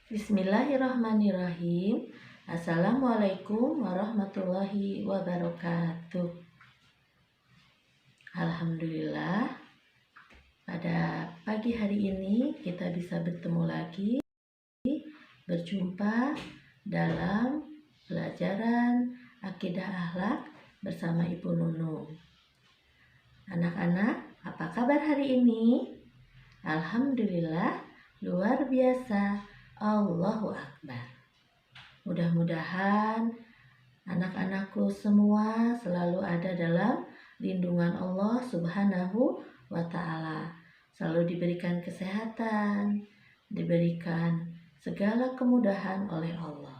Bismillahirrahmanirrahim. Assalamualaikum warahmatullahi wabarakatuh. Alhamdulillah, pada pagi hari ini kita bisa bertemu lagi, berjumpa dalam pelajaran akidah akhlak bersama Ibu Nunung. Anak-anak, apa kabar hari ini? Alhamdulillah, luar biasa. Allahu Akbar. Mudah-mudahan anak-anakku semua selalu ada dalam lindungan Allah Subhanahu wa Ta'ala. Selalu diberikan kesehatan, diberikan segala kemudahan oleh Allah.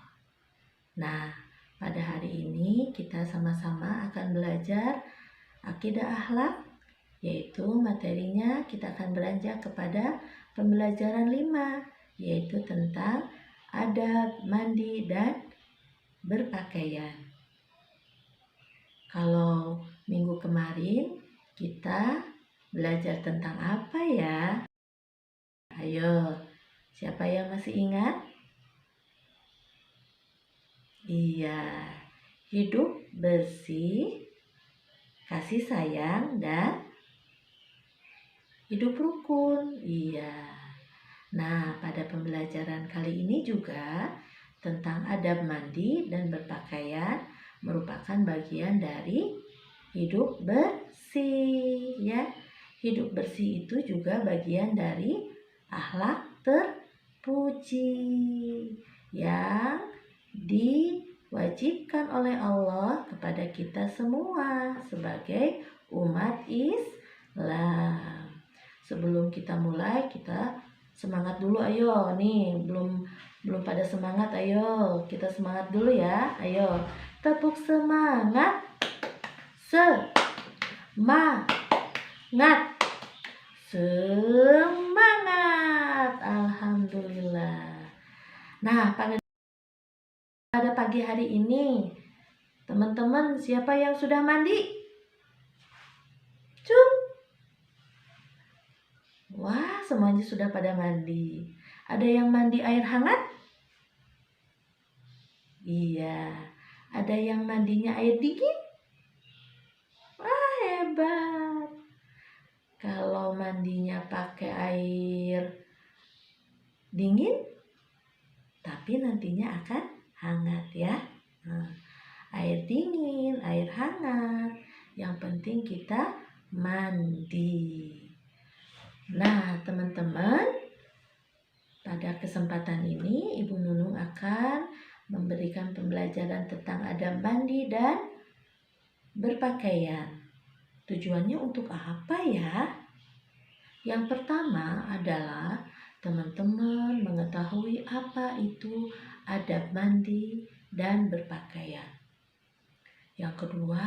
Nah, pada hari ini kita sama-sama akan belajar akidah akhlak, yaitu materinya kita akan beranjak kepada pembelajaran 5, yaitu tentang adab mandi dan berpakaian. Kalau minggu kemarin kita belajar tentang apa ya? Ayo, siapa yang masih ingat? Iya, hidup bersih, kasih sayang, dan hidup rukun. Iya. Nah, pada pembelajaran kali ini juga tentang adab mandi dan berpakaian merupakan bagian dari hidup bersih, ya. Hidup bersih itu juga bagian dari akhlak terpuji yang diwajibkan oleh Allah kepada kita semua sebagai umat Islam. Sebelum kita mulai, kita semangat dulu, ayo. Nih, belum pada semangat, ayo. Kita semangat dulu ya. Ayo. Tepuk semangat. Semangat. Semangat. Alhamdulillah. Nah, pada pagi hari ini, teman-teman, siapa yang sudah mandi? Wah, semuanya sudah pada mandi. Ada yang mandi air hangat? Iya. Ada yang mandinya air dingin? Wah, hebat. Kalau mandinya pakai air dingin, tapi nantinya akan hangat ya. Nah, air dingin, air hangat. Yang penting kita mandi. Nah, teman-teman, pada kesempatan ini Ibu Nunung akan memberikan pembelajaran tentang adab mandi dan berpakaian. Tujuannya untuk apa ya? Yang pertama adalah teman-teman mengetahui apa itu adab mandi dan berpakaian. Yang kedua,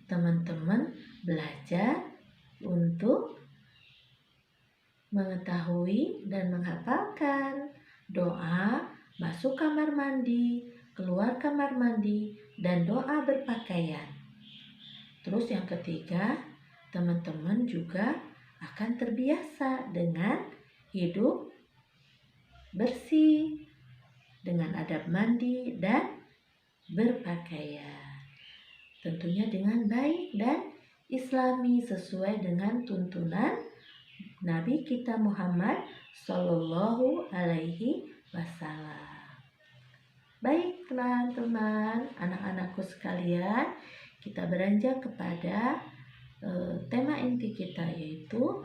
teman-teman belajar untuk mengetahui dan menghafalkan doa masuk kamar mandi, keluar kamar mandi, dan doa berpakaian. Terus yang ketiga, teman-teman juga akan terbiasa dengan hidup bersih, dengan adab mandi dan berpakaian. Tentunya dengan baik dan islami sesuai dengan tuntunan Nabi kita Muhammad Sallallahu Alaihi Wasallam. Baik teman-teman, anak-anakku sekalian, kita beranjak kepada tema inti kita, yaitu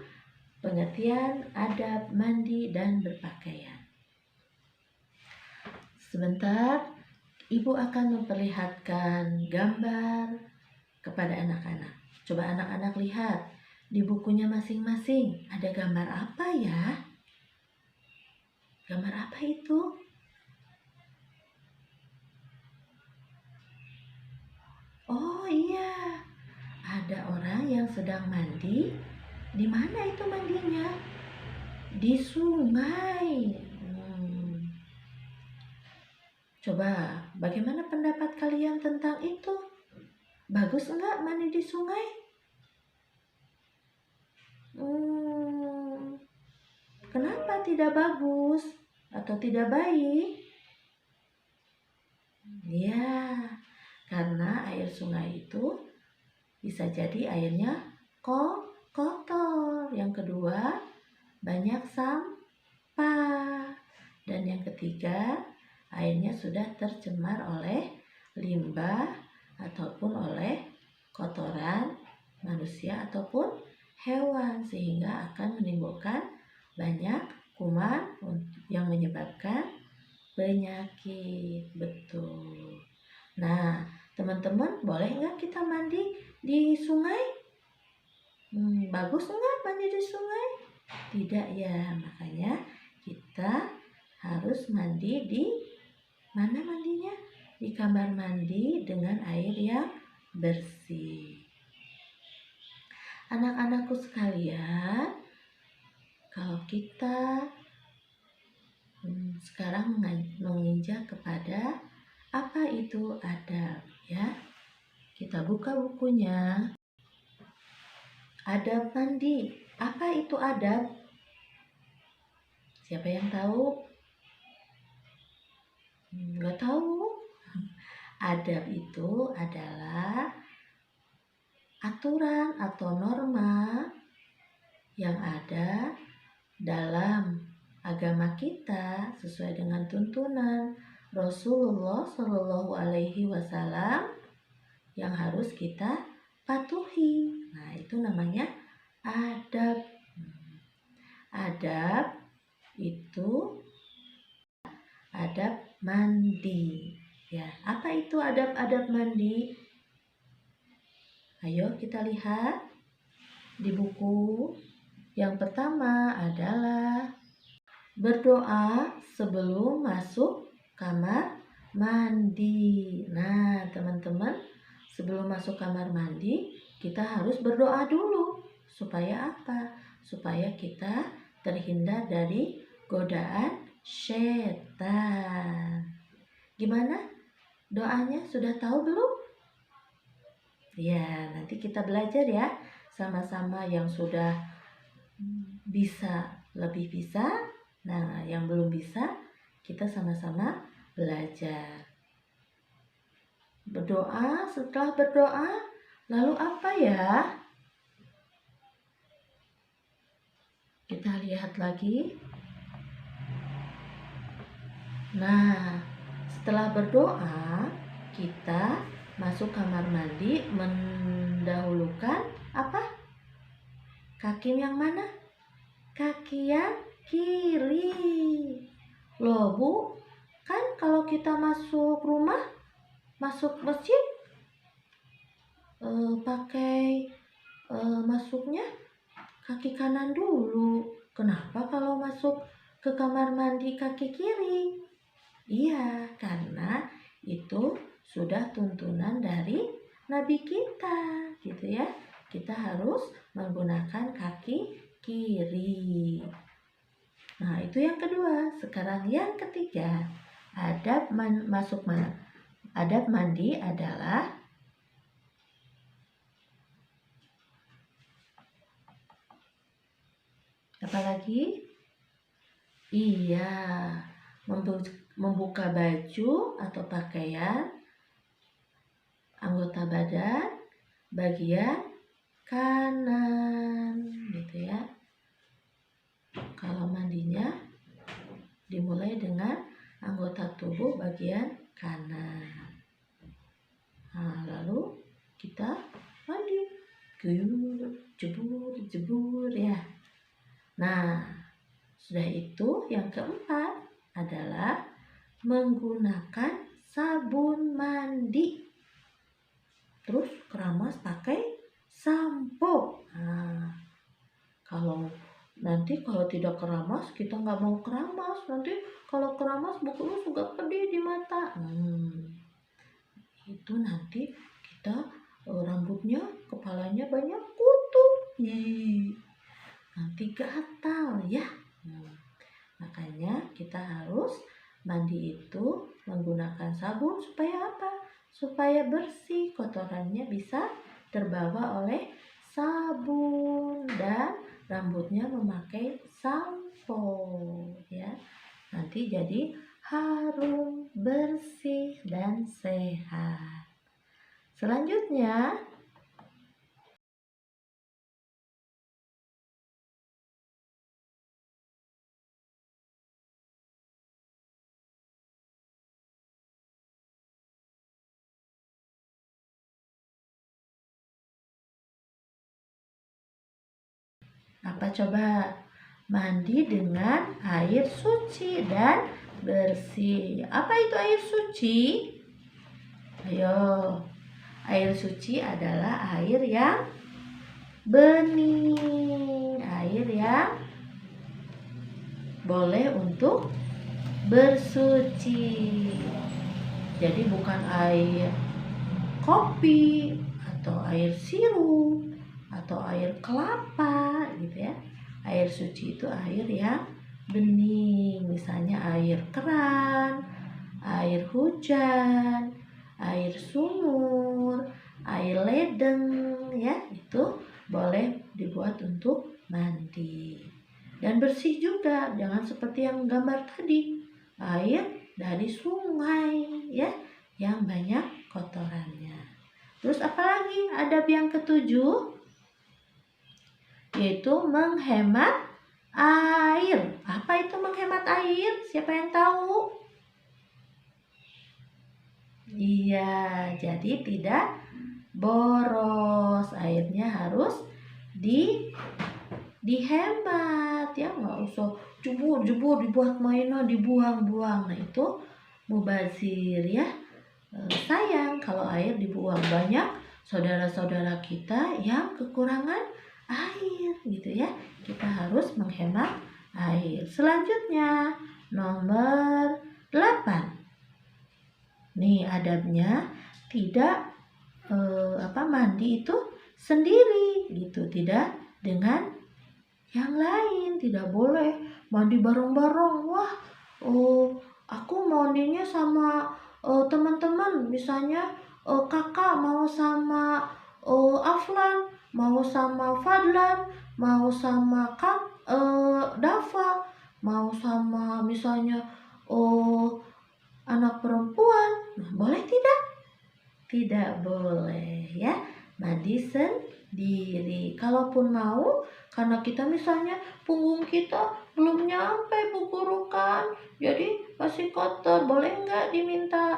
pengertian adab mandi dan berpakaian. Sebentar, Ibu akan memperlihatkan gambar kepada anak-anak. Coba anak-anak lihat. Di bukunya masing-masing ada gambar apa ya? Gambar apa itu? Oh iya, ada orang yang sedang mandi. Di mana itu mandinya? Di sungai. Coba, bagaimana pendapat kalian tentang itu? Bagus enggak mandi di sungai? Kenapa tidak bagus? atau tidak baik? Ya, karena air sungai itu bisa jadi airnya kotor. Yang kedua, banyak sampah. Dan yang ketiga, airnya sudah tercemar oleh limbah ataupun oleh kotoran manusia ataupun hewan, sehingga akan menimbulkan banyak kuman yang menyebabkan penyakit. Betul. Nah, teman-teman, boleh nggak kita mandi di sungai? Bagus nggak mandi di sungai? Tidak ya, makanya kita harus mandi di mana mandinya? Di kamar mandi dengan air yang bersih. Anak-anakku sekalian, kalau kita sekarang menginjak kepada apa itu adab, ya. Kita buka bukunya. Adab mandi. Apa itu adab? Siapa yang tahu? Nggak tahu. Adab itu adalah aturan atau norma yang ada dalam agama kita sesuai dengan tuntunan Rasulullah Shallallahu Alaihi Wasallam yang harus kita patuhi. Nah, itu namanya adab. Adab itu adab mandi. Ya, apa itu adab-adab mandi? Ayo kita lihat di buku. Yang pertama adalah berdoa sebelum masuk kamar mandi. Nah, teman-teman, sebelum masuk kamar mandi, kita harus berdoa dulu. Supaya apa? Supaya kita terhindar dari godaan setan. Gimana? Doanya sudah tahu belum? Ya, nanti kita belajar ya. Sama-sama yang sudah bisa, lebih bisa. Nah, yang belum bisa, kita sama-sama belajar. Berdoa, setelah berdoa, lalu apa ya? Kita lihat lagi. Nah, setelah berdoa, kita masuk kamar mandi mendahulukan apa? Kaki yang mana? Kaki yang kiri. Loh Bu, kan kalau kita masuk rumah, masuk masjid, pakai masuknya kaki kanan dulu. Kenapa kalau masuk ke kamar mandi kaki kiri? Iya, karena itu sudah tuntunan dari Nabi kita, gitu ya. Kita harus menggunakan kaki kiri. Nah, itu yang kedua. Sekarang yang ketiga, adab masuk mana? Adab mandi adalah apa lagi? Iya, membuka baju atau pakaian anggota badan bagian kanan, gitu ya. Kalau mandinya dimulai dengan anggota tubuh bagian kanan. Nah, lalu kita mandi, guyur, jebur ya. Nah, sudah itu yang keempat adalah menggunakan sabun mandi. Terus keramas pakai sampo. Nah, kalau tidak keramas, kita nggak mau keramas. Nanti kalau keramas bukunya juga pedih di mata. Itu nanti kita rambutnya, kepalanya banyak kutu. Nanti gatal ya. Makanya kita harus mandi itu menggunakan sabun supaya apa? Supaya bersih, kotorannya bisa terbawa oleh sabun dan rambutnya memakai sampo ya. Nanti jadi harum, bersih, dan sehat. Selanjutnya, apa coba? Mandi dengan air suci dan bersih. Apa itu air suci? Ayo, air suci adalah air yang bening, air yang boleh untuk bersuci. Jadi bukan air kopi atau air sirup atau air kelapa gitu ya. Air suci itu air yang bening, misalnya air keran, air hujan, air sumur, air ledeng ya, itu boleh dibuat untuk mandi. Dan bersih juga, jangan seperti yang gambar tadi, air dari sungai ya, yang banyak kotorannya. Terus apalagi adab yang ketujuh? Yaitu menghemat air. Apa itu menghemat air? Siapa yang tahu? Iya, jadi tidak boros. Airnya harus dihemat ya, nggak usah jebur dibuat mainan dibuang-buang. Nah itu mubazir ya. Sayang kalau air dibuang. Banyak saudara-saudara kita yang kekurangan air gitu ya. Kita harus menghemat air. Selanjutnya nomor 8. Nih adabnya tidak mandi itu sendiri gitu, tidak dengan yang lain, tidak boleh mandi bareng-bareng. Wah, aku mandinya sama teman-teman, misalnya kakak mau sama Aflan, mau sama Fadlan, mau sama Dafa, mau sama misalnya anak perempuan. Nah, boleh tidak? Tidak boleh ya, mandi sendiri. Kalaupun mau, karena kita misalnya punggung kita belum nyampe bukurukan, jadi masih kotor, boleh nggak diminta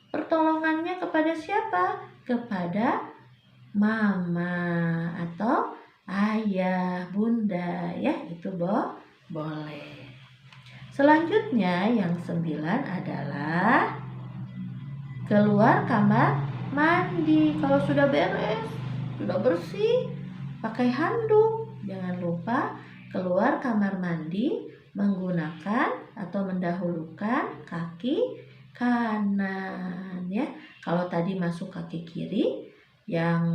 pertolongannya kepada siapa? Kepada mama atau ayah, bunda ya, itu boleh. Selanjutnya yang 9 adalah keluar kamar mandi. Kalau sudah beres, sudah bersih, pakai handuk. Jangan lupa keluar kamar mandi menggunakan atau mendahulukan kaki kanan ya. Kalau tadi masuk kaki kiri, yang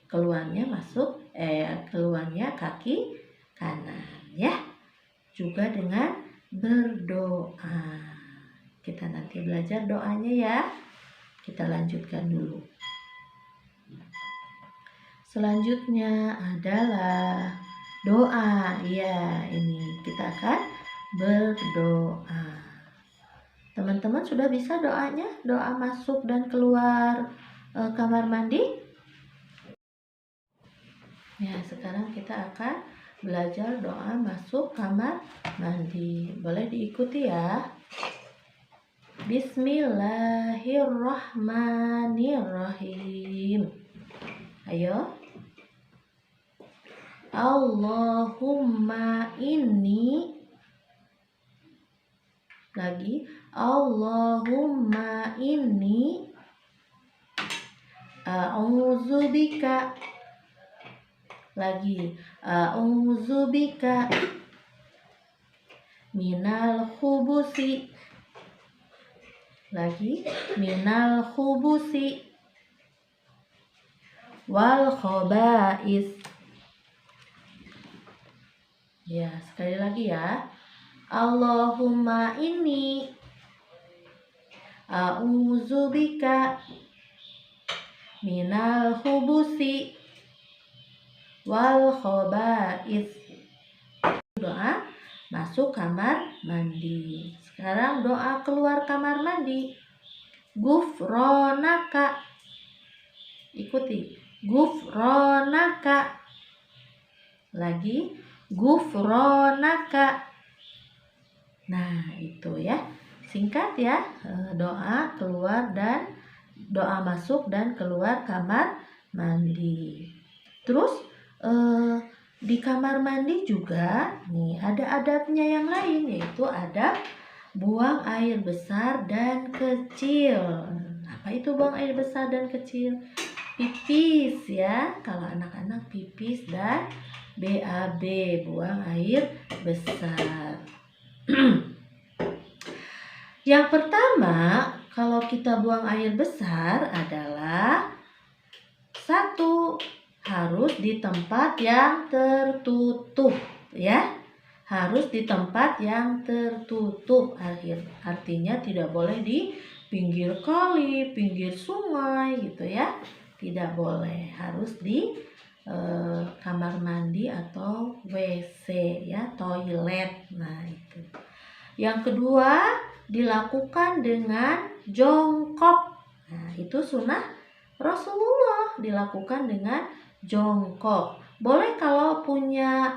keluarnya kaki kanan ya. Juga dengan berdoa. Kita nanti belajar doanya ya. Kita lanjutkan dulu. Selanjutnya adalah doa. Ya, ini kita akan berdoa. Teman-teman sudah bisa doanya? Doa masuk dan keluar kamar mandi? Ya, sekarang kita akan belajar doa masuk kamar mandi. Boleh diikuti ya. Bismillahirrahmanirrahim. Ayo. Allahumma inni. Lagi. Allahumma inni a'udzubika. Lagi. A'udzubika minal khubusi. Lagi, minal khubusi wal khaba'is. Ya, sekali lagi ya. Allahumma inni a'udzubika minal khubusi wal khaba'is. Doa masuk kamar mandi. Sekarang doa keluar kamar mandi. Gufronaka. Ikuti. Gufronaka. Lagi. Gufronaka. Nah, itu ya. Singkat ya. Doa keluar dan doa masuk dan keluar kamar mandi. Terus di kamar mandi juga nih ada adabnya yang lain, yaitu adab buang air besar dan kecil. Apa itu buang air besar dan kecil? Pipis ya, kalau anak-anak pipis, dan BAB, buang air besar. Yang pertama, kalau kita buang air besar adalah satu, harus di tempat yang tertutup ya. Harus di tempat yang tertutup. Artinya tidak boleh di pinggir kali, pinggir sungai gitu ya. Tidak boleh. Harus di kamar mandi atau WC ya, toilet. Nah, itu. Yang kedua, dilakukan dengan jongkok. Nah, itu sunnah Rasulullah, dilakukan dengan jongkok. Boleh kalau punya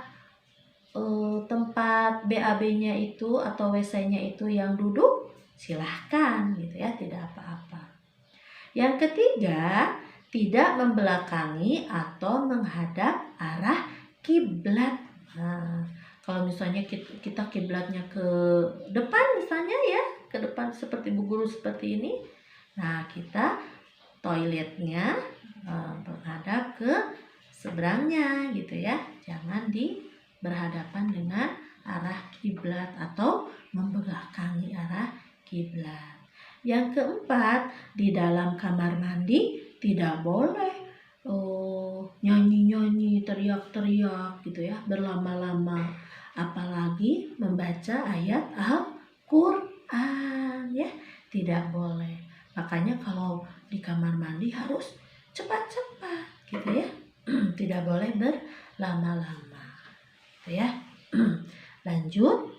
tempat BAB-nya itu atau WC-nya itu yang duduk, silahkan gitu ya, tidak apa-apa. Yang ketiga, tidak membelakangi atau menghadap arah kiblat. Nah, kalau misalnya kita kiblatnya ke depan misalnya ya, ke depan seperti Bu Guru seperti ini. Nah, kita toiletnya menghadap ke seberangnya gitu ya. Jangan berhadapan dengan arah kiblat atau membelakangi arah kiblat. Yang keempat, di dalam kamar mandi tidak boleh nyanyi-nyanyi, teriak-teriak gitu ya, berlama-lama, apalagi membaca ayat Al-Qur'an ya, tidak boleh. Makanya kalau di kamar mandi harus cepat-cepat gitu ya. Tidak boleh berlama-lama gitu ya. Lanjut.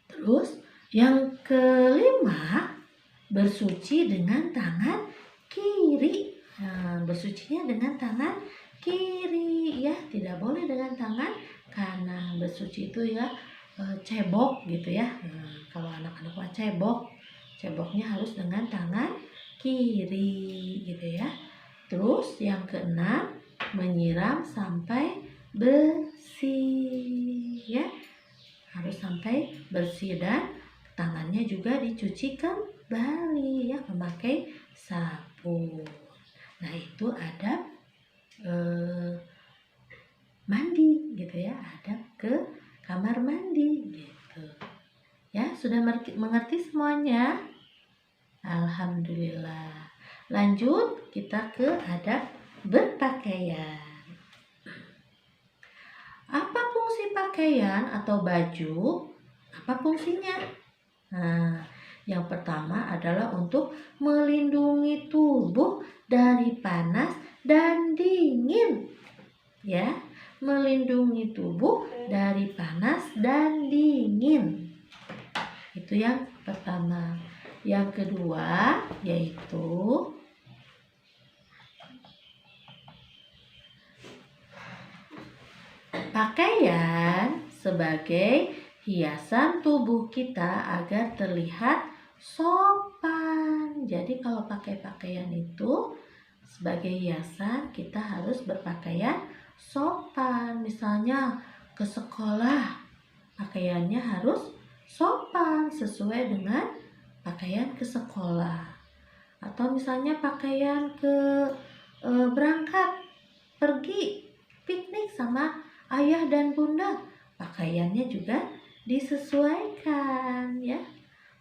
Terus yang kelima, bersuci dengan tangan kiri. Nah, bersucinya dengan tangan kiri ya, tidak boleh dengan tangan kanan. Bersuci itu ya cebok gitu ya. Nah, kalau anak-anak mah ceboknya harus dengan tangan kiri gitu ya. Terus yang keenam, menyiram sampai bersih ya. Harus sampai bersih dan tangannya juga dicuci kembali ya, memakai sabun. Nah, itu adab mandi gitu ya, adab ke kamar mandi gitu. Ya, sudah mengerti semuanya? Alhamdulillah. Lanjut kita ke adab berpakaian. Apa fungsi pakaian atau baju? Apa fungsinya? Nah, yang pertama adalah untuk melindungi tubuh dari panas dan dingin. Ya, melindungi tubuh dari panas dan dingin. Itu yang pertama. Yang kedua yaitu pakaian sebagai hiasan tubuh kita agar terlihat sopan. Jadi kalau pakai pakaian itu sebagai hiasan, kita harus berpakaian sopan. Misalnya ke sekolah, pakaiannya harus sopan sesuai dengan pakaian ke sekolah. Atau misalnya pakaian ke berangkat pergi piknik sama ayah dan bunda, pakaiannya juga disesuaikan ya.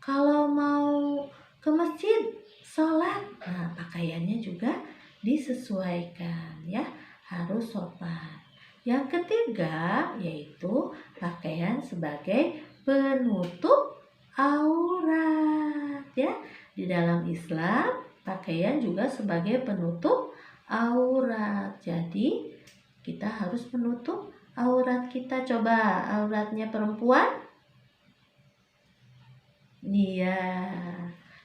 Kalau mau ke masjid sholat, nah pakaiannya juga disesuaikan ya, harus sopan. Yang ketiga yaitu pakaian sebagai penutup aurat ya. Di dalam Islam pakaian juga sebagai penutup aurat. Jadi kita harus menutup aurat kita? Coba auratnya perempuan. Iya,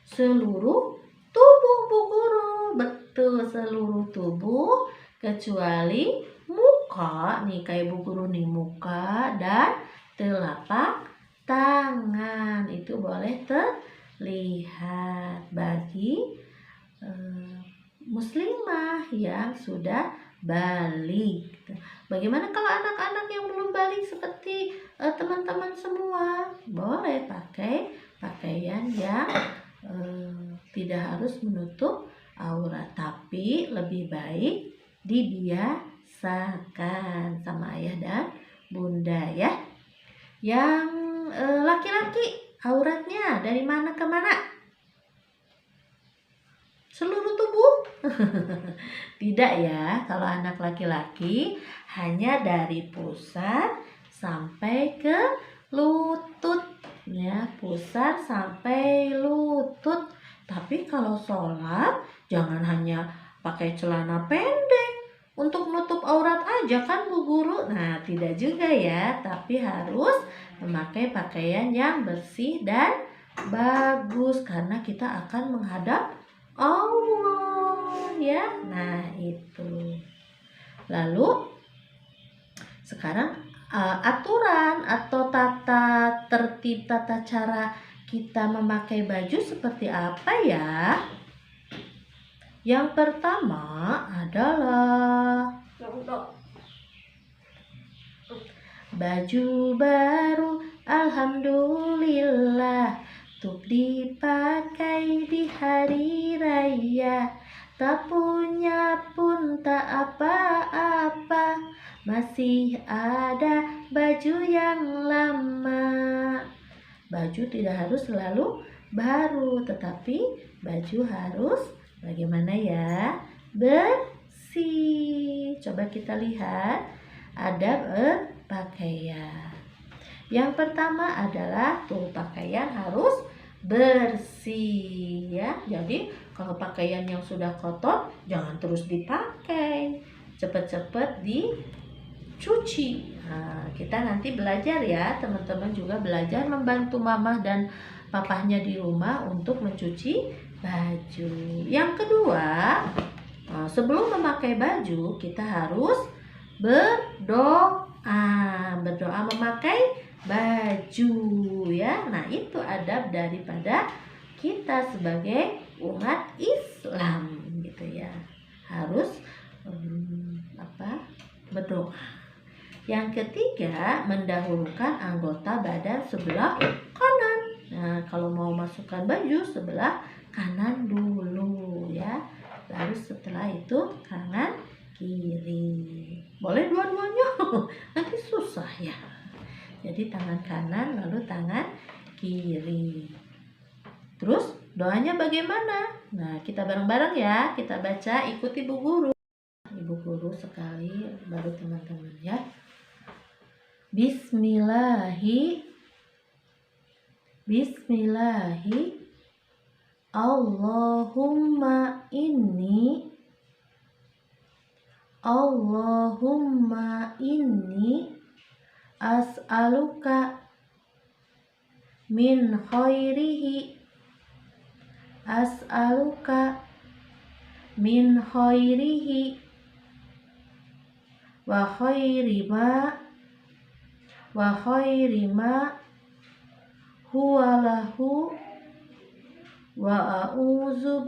seluruh tubuh Bu Guru. Betul, seluruh tubuh kecuali muka. Nih kayak Bu Guru nih, muka dan telapak tangan. Itu boleh terlihat bagi muslimah yang sudah balik. Bagaimana kalau anak-anak yang belum balik seperti teman-teman semua? Boleh pakai pakaian yang tidak harus menutup aurat, tapi lebih baik dibiasakan sama ayah dan bunda ya. Yang laki-laki auratnya dari mana ke mana? Seluruh tubuh? Tidak ya, kalau anak laki-laki hanya dari pusar sampai ke lutut ya, pusar sampai lutut. Tapi kalau sholat jangan hanya pakai celana pendek untuk nutup aurat aja kan Bu Guru. Nah, tidak juga ya, tapi harus memakai pakaian yang bersih dan bagus karena kita akan menghadap Allah ya. Nah itu. Lalu sekarang aturan atau tata tertib, tata cara kita memakai baju seperti apa ya? Yang pertama adalah baju baru, alhamdulillah, untuk dipakai di hari raya. Tak punya pun tak apa-apa, masih ada baju yang lama. Baju tidak harus selalu baru, tetapi baju harus bagaimana ya? Bersih. Coba kita lihat adab pakaian. Yang pertama adalah pakaian harus bersih ya. Jadi kalau pakaian yang sudah kotor jangan terus dipakai, cepat-cepat dicuci. Nah, kita nanti belajar ya, teman-teman juga belajar membantu mama dan papahnya di rumah untuk mencuci baju. Yang kedua, sebelum memakai baju kita harus berdoa memakai baju ya. Nah itu adab daripada kita sebagai umat Islam gitu ya, harus berdoa. Yang ketiga, mendahulukan anggota badan sebelah kanan. Nah kalau mau masukkan baju sebelah kanan dulu ya, baru setelah itu kanan kiri. Boleh dua-duanya nanti susah ya. Jadi tangan kanan lalu tangan kiri. Terus doanya bagaimana? Nah kita bareng-bareng ya, kita baca, ikuti Bu Guru. Ibu Guru sekali, baru teman-teman ya. Bismillahi Allahumma inni as'aluka min khairihi wa khairi ma huwa lahu wa a'udzu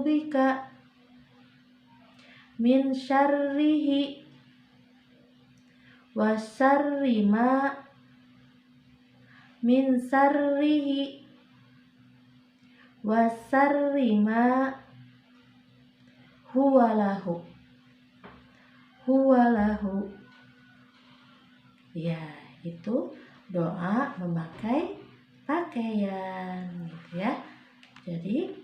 bika min syarrihi wa syarri ma huwa lahu. Ya, itu doa memakai pakaian gitu ya. Jadi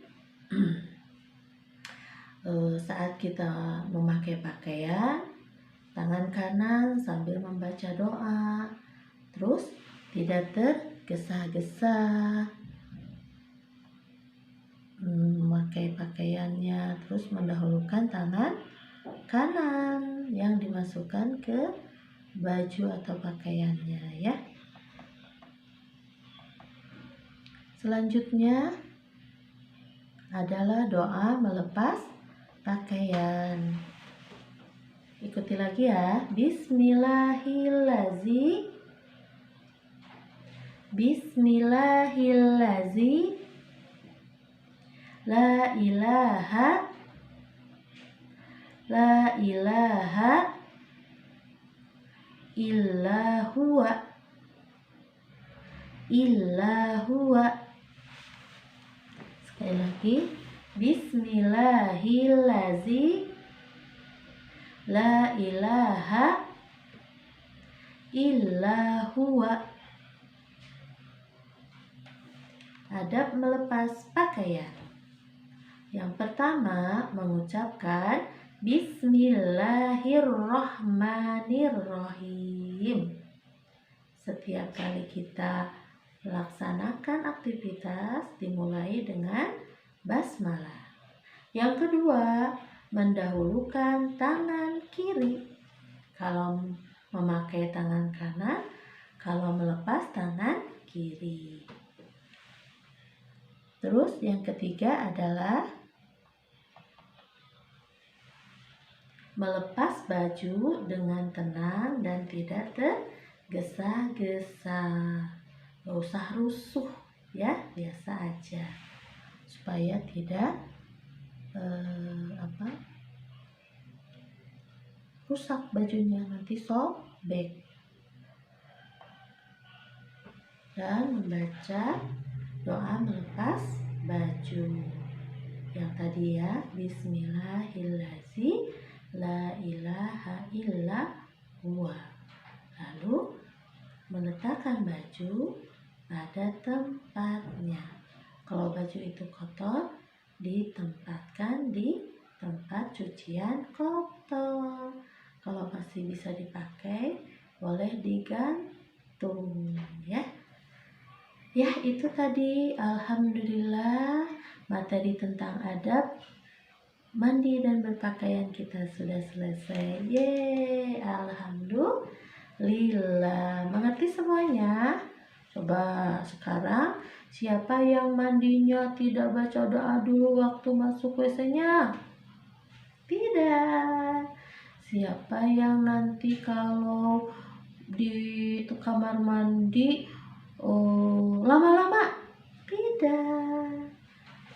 saat kita memakai pakaian, tangan kanan sambil membaca doa, terus tidak tergesa-gesa memakai memakai pakaiannya, terus mendahulukan tangan kanan yang dimasukkan ke baju atau pakaiannya ya. Selanjutnya adalah doa melepas pakaian. Ikuti lagi ya. Bismillahirrahmanirrahim. La ilaha illa huwa. Sekali lagi. Bismillahirrahmanirrahim. La ilaha illa huwa. Adab melepas pakaian. Yang pertama, mengucapkan Bismillahirrahmanirrahim. Setiap kali kita melaksanakan aktivitas dimulai dengan basmalah. Yang kedua, mendahulukan tangan kiri kalau memakai tangan kanan, kalau melepas tangan kiri. Terus yang ketiga adalah melepas baju dengan tenang dan tidak tergesa-gesa. Gak usah rusuh ya, biasa aja supaya tidak rusak bajunya, nanti sobek. Dan membaca doa melepas baju yang tadi ya, Bismillahirrahmanirrahim, la ilaha illa huwa. Lalu meletakkan baju pada tempatnya. Kalau baju itu kotor, ditempatkan di tempat cucian kotor. Kalau masih bisa dipakai, boleh digantung ya. Ya, itu tadi alhamdulillah materi tentang adab mandi dan berpakaian kita sudah selesai. Yeay, alhamdulillah. Mengerti semuanya? Coba sekarang siapa yang mandinya tidak baca doa dulu waktu masuk WC-nya? Tidak. Siapa yang nanti kalau di kamar mandi lama-lama? Tidak.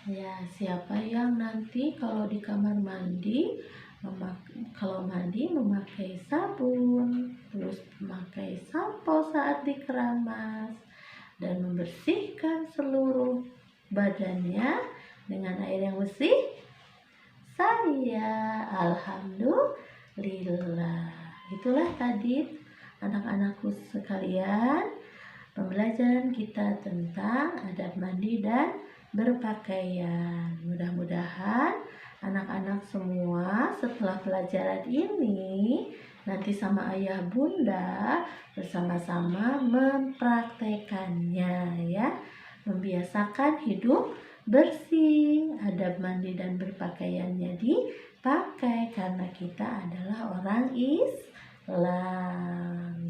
Ya, siapa yang nanti kalau di kamar mandi memakai sabun, terus memakai sampo saat dikeramas dan membersihkan seluruh badannya dengan air yang bersih? Saya, alhamdulillah. Itulah tadi anak-anakku sekalian, pembelajaran kita tentang adab mandi dan berpakaian. Mudah-mudahan anak-anak semua setelah pelajaran ini nanti sama ayah bunda bersama-sama mempraktekannya ya. Membiasakan hidup bersih, adab mandi dan berpakaiannya dipakai karena kita adalah orang Islam.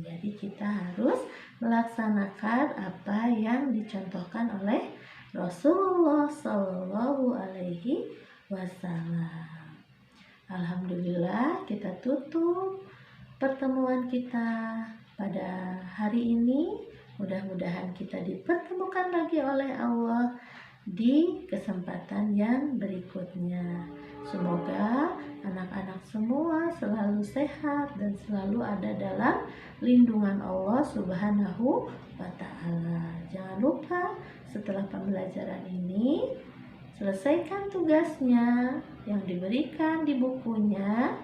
Jadi kita harus melaksanakan apa yang dicontohkan oleh Rasulullah Shallallahu Alaihi Wasallam. Alhamdulillah, kita tutup pertemuan kita pada hari ini. Mudah-mudahan kita dipertemukan lagi oleh Allah di kesempatan yang berikutnya. Semoga anak-anak semua selalu sehat dan selalu ada dalam lindungan Allah Subhanahu wa Ta'ala. Jangan lupa setelah pembelajaran ini selesaikan tugasnya yang diberikan di bukunya,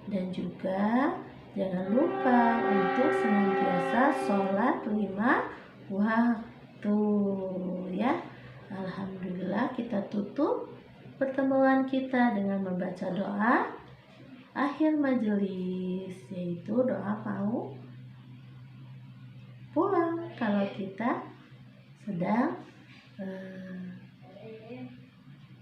dan juga jangan lupa untuk senantiasa sholat 5 waktu ya. Alhamdulillah, kita tutup pertemuan kita dengan membaca doa akhir majelis, yaitu doa mau pulang kalau kita sedang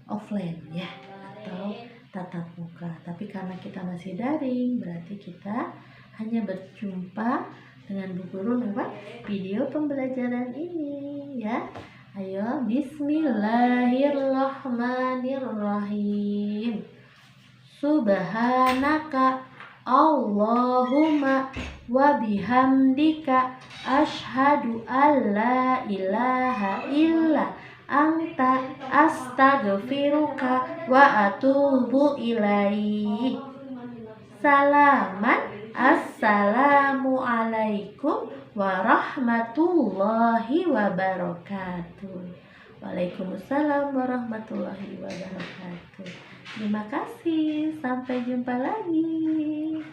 offline ya, atau tatap muka. Tapi karena kita masih daring, berarti kita hanya berjumpa dengan Bu Guru lewat video pembelajaran ini ya. Ayo, bismillahirrahmanirrahim. Subhanaka Allahumma wa bihamdika asyhadu alla ilaha illa anta astaghfiruka wa atubu ilaih. Assalamu alaikum warahmatullahi wabarakatuh. Waalaikumsalam warahmatullahi wabarakatuh. Terima kasih, sampai jumpa lagi.